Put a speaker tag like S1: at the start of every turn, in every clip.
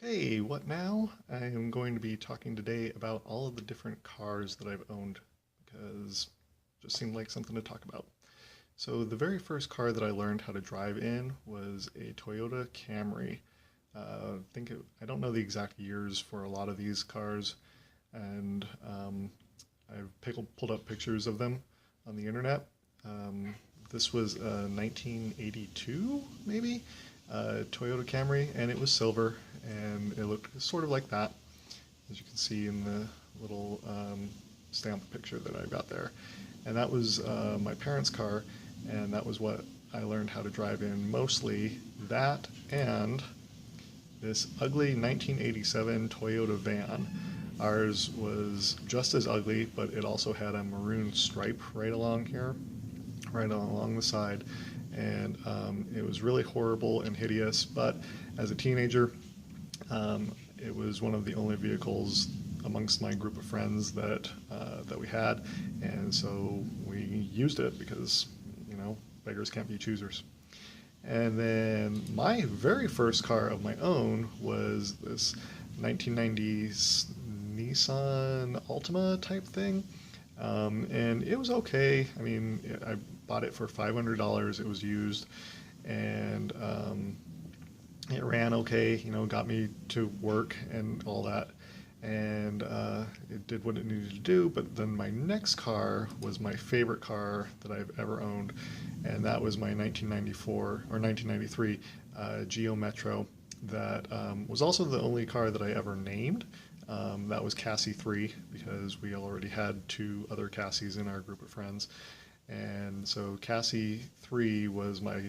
S1: Okay, what now? I am going to be talking today about all of the different cars that I've owned because it just seemed like something to talk about. So the very first car that I learned how to drive in was a Toyota Camry. I don't know the exact years for a lot of these cars, and pulled up pictures of them on the internet. Um, this was a 1982, maybe, Toyota Camry, and it was silver, and it looked sort of like that, as you can see in the little stamp picture that I've got there. And that was my parents' car, and that was what I learned how to drive in mostly. That and this ugly 1987 Toyota van. Ours was just as ugly, but it also had a maroon stripe right along here, right along the side. And it was really horrible and hideous. But as a teenager, it was one of the only vehicles amongst my group of friends that we had, and so we used it because beggars can't be choosers. And then my very first car of my own was this 1990s Nissan Altima type thing. And it was okay. I mean, I bought it for $500. It was used, and it ran okay. Got me to work and all that, and it did what it needed to do. But then my next car was my favorite car that I've ever owned, and that was my 1994 or 1993 Geo Metro. That was also the only car that I ever named. That was Cassie 3 because we already had two other Cassies in our group of friends. And so Cassie 3 was my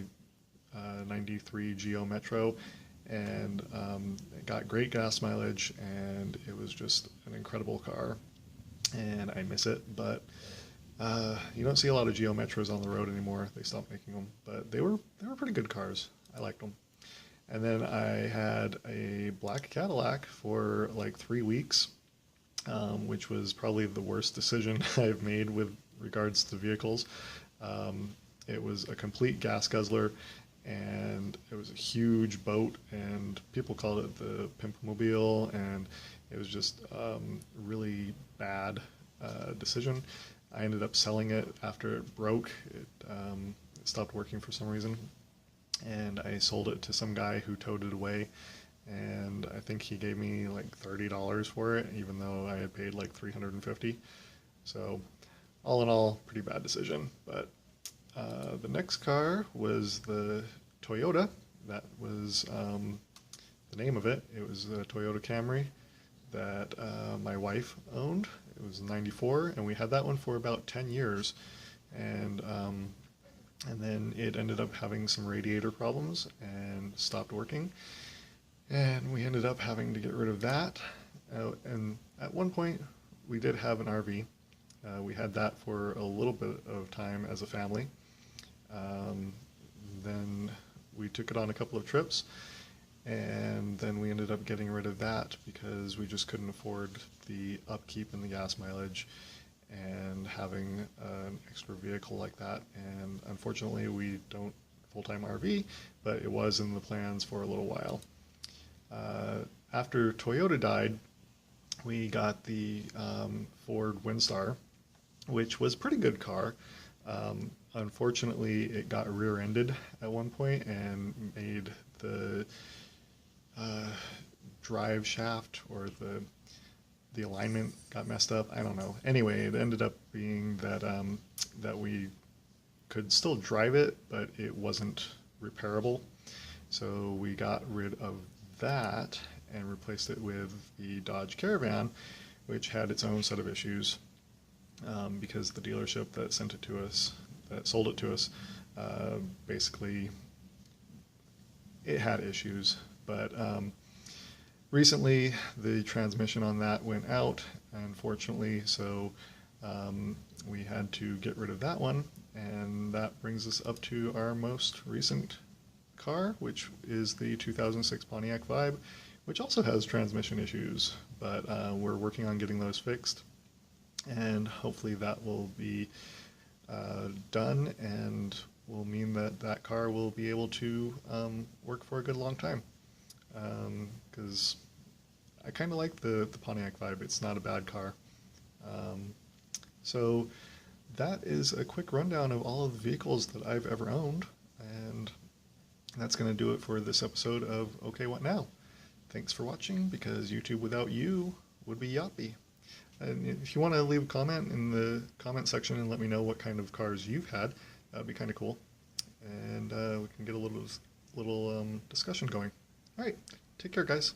S1: 93 Geo Metro, and it got great gas mileage, and it was just an incredible car, and I miss it. But you don't see a lot of Geo Metros on the road anymore. They stopped making them, but they were pretty good cars. I liked them. And then I had a black Cadillac for like 3 weeks, which was probably the worst decision I've made with regards to vehicles. Um, it was a complete gas guzzler, and it was a huge boat, and people called it the Pimpmobile, and it was just really bad decision. I ended up selling it after it broke. It stopped working for some reason, and I sold it to some guy who towed it away, and I think he gave me like $30 for it, even though I had paid like 350. So, all in all, pretty bad decision. But the next car was the Toyota. That was the name of it. It was a Toyota Camry that my wife owned. It was 94, and we had that one for about 10 years. And and then it ended up having some radiator problems and stopped working. And we ended up having to get rid of that. And at one point, we did have an RV. We had that for a little bit of time as a family. Um, then we took it on a couple of trips, and then we ended up getting rid of that because we just couldn't afford the upkeep and the gas mileage and having an extra vehicle like that. And unfortunately, we don't full-time RV, but it was in the plans for a little while. After Toyota died, we got the Ford Windstar, which was a pretty good car. Unfortunately, it got rear-ended at one point and made the uh, drive shaft or the alignment got messed up. I don't know. Anyway, it ended up being that we could still drive it, but it wasn't repairable. So we got rid of that and replaced it with the Dodge Caravan, which had its own set of issues because the dealership that sent it to us, that sold it to us, basically it had issues. But recently, the transmission on that went out, unfortunately, so we had to get rid of that one, and that brings us up to our most recent car, which is the 2006 Pontiac Vibe, which also has transmission issues, but we're working on getting those fixed, and hopefully that will be done and will mean that that car will be able to work for a good long time. because I kind of like the Pontiac vibe. It's not a bad car. So that is a quick rundown of all of the vehicles that I've ever owned, and that's going to do it for this episode of Okay, What Now? Thanks for watching, because YouTube without you would be yappy. And if you want to leave a comment in the comment section and let me know what kind of cars you've had, that would be kind of cool. And we can get a little discussion going. All right, take care, guys.